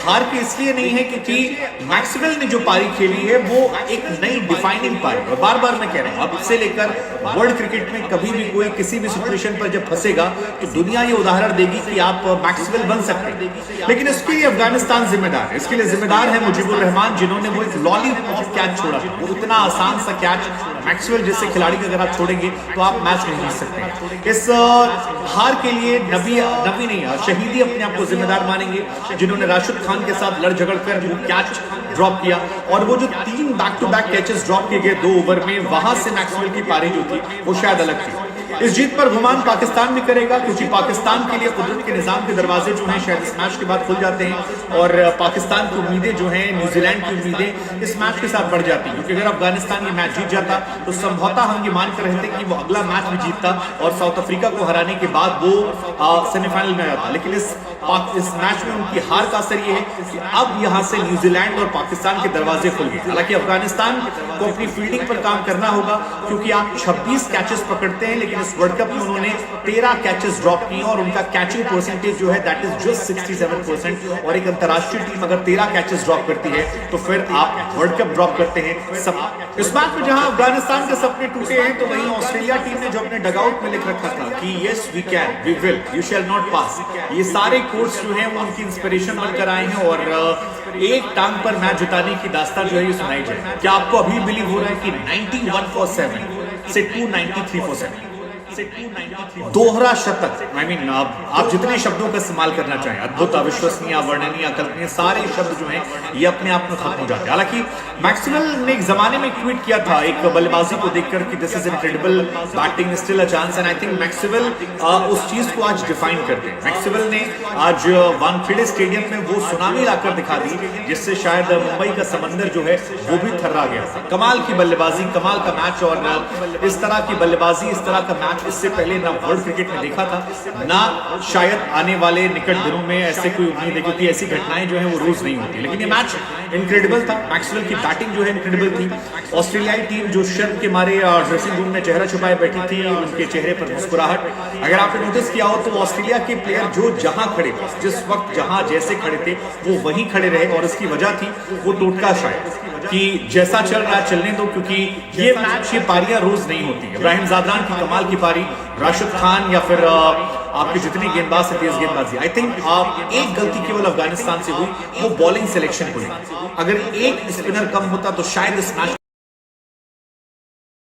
हार के इसलिए नहीं है क्योंकि मैक्सवेल ने जो पारी खेली है वो एक नई डिफाइनिंग पारी है। बार बार मैं कह रहा हूं, अब से लेकर वर्ल्ड क्रिकेट में कभी भी कोई किसी भी सिचुएशन पर जब फंसेगा तो दुनिया ये उदाहरण देगी कि आप मैक्सवेल बन सकते हैं। लेकिन इसके लिए अफगानिस्तान जिम्मेदार है, इसके लिए जिम्मेदार है मुजीबुर रहमान, जिन्होंने वो एक लॉलीपॉप कैच छोड़ा। वो इतना आसान सा कैच मैक्सवेल जैसे खिलाड़ी का अगर आप छोड़ेंगे तो आप मैच नहीं जीत सकते। इस हार के लिए नबी नहीं, शहीदी अपने आप को जिम्मेदार मानेंगे, जिन्होंने राशिद खान के साथ लड़ झगड़ कर वो कैच ड्रॉप किया। और वो जो 3 back to back catches drop किए गए 2 ओवर में, वहां से मैक्सवेल की पारी जो थी वो शायद अलग थी। इस जीत पर गुमान पाकिस्तान भी करेगा, क्योंकि पाकिस्तान के लिए कुदरत के निजाम के दरवाजे जो हैं शायद इस मैच के बाद खुल जाते हैं और पाकिस्तान की उम्मीदें जो हैं, न्यूजीलैंड की उम्मीदें इस मैच के साथ बढ़ जाती हैं। क्योंकि अगर अफगानिस्तान ये मैच जीत जाता तो संभवतः हम ये मान कर रहते कि वो अगला मैच भी जीतता और साउथ अफ्रीका को हराने के बाद वो सेमीफाइनल में आता। लेकिन इस मैच में उनकी हार का असर ये है कि अब यहां से न्यूजीलैंड और पाकिस्तान के दरवाजे खुल गए। हालांकि अफगानिस्तान को अपनी फील्डिंग पर काम करना होगा, क्योंकि आप 26 कैचेस पकड़ते हैं, लेकिन इस वर्ल्ड कप में उन्होंने 13 कैचेस ड्रॉप किए और उनका कैचिंग परसेंटेज जो है दैट इज जस्ट 67%। और एक अंतरराष्ट्रीय टीम अगर 13 कैचेस ड्रॉप करती है तो फिर आप वर्ल्ड कप ड्रॉप करते हैं सब। इस मैच में जहां अफगानिस्तान के सपने टूटे हैं तो वहीं ऑस्ट्रेलिया टीम ने जो अपने डगआउट में लिख रखा था कि yes we can, we will, you shall not pass, ये सारे कोट्स जो हैं वो उनकी इंस्पिरेशन बनकर आए हैं और एक टांग पर मैच जिताने की दास्तान जो है ये सुनाई जाए। क्या आपको अभी बिलीव हो रहा है कि 91 for 7 से 293 for 7 दोहरा शतक, आई मीन आप जितने शब्दों का इस्तेमाल करना चाहें, अद्भुत, अविश्वसनीय, अवर्णनीय, अकल्पनीय, सारे शब्द जो हैं ये अपने आप में खत्म हो जाते हैं। हालांकि मैक्सवेल ने एक जमाने में ट्वीट किया था एक बल्लेबाजी को देखकर कि this is incredible, batting still a chance, and I think Maxwell उस चीज को आज डिफाइन करते हैं। मैक्सवेल ने आज वानखेड़े स्टेडियम में वो सुनामी लाकर दिखा दी जिससे शायद मुंबई का समंदर जो है वो भी थर्रा गया था। कमाल की बल्लेबाजी, कमाल का मैच, और इस तरह की बल्लेबाजी, इस तरह का मैच इससे पहले ना वर्ल्ड क्रिकेट में देखा था, ना शायद आने वाले निकट दिनों में ऐसे कोई उम्मीद है, क्योंकि ऐसी घटनाएं जो हैं वो रोज नहीं होती। लेकिन ये मैच इनक्रेडिबल था, मैक्सवेल की बैटिंग जो है इनक्रेडिबल थी। ऑस्ट्रेलियाई टीम जो शर्म के मारे ड्रेसिंग रूम में चेहरा छुपाए बैठी थी, उनके चेहरे पर मुस्कुराहट, अगर आपने नोटिस किया हो तो ऑस्ट्रेलिया के प्लेयर जो जहां खड़े थे, जिस वक्त जहां जैसे खड़े थे वो वहीं खड़े रहे, और इसकी वजह थी वो टोटका शायद कि जैसा चल रहा है चलने दो, क्योंकि ये मैच, ये पारियां रोज नहीं होती। इब्राहिम ज़ादरान की कमाल की पारी, राशिद खान या फिर आपके जितने गेंदबाज से तेज गेंदबाजी, आई थिंक एक गलती केवल अफगानिस्तान से हुई, वो बॉलिंग सिलेक्शन को। अगर एक स्पिनर कम होता तो शायद इस मैच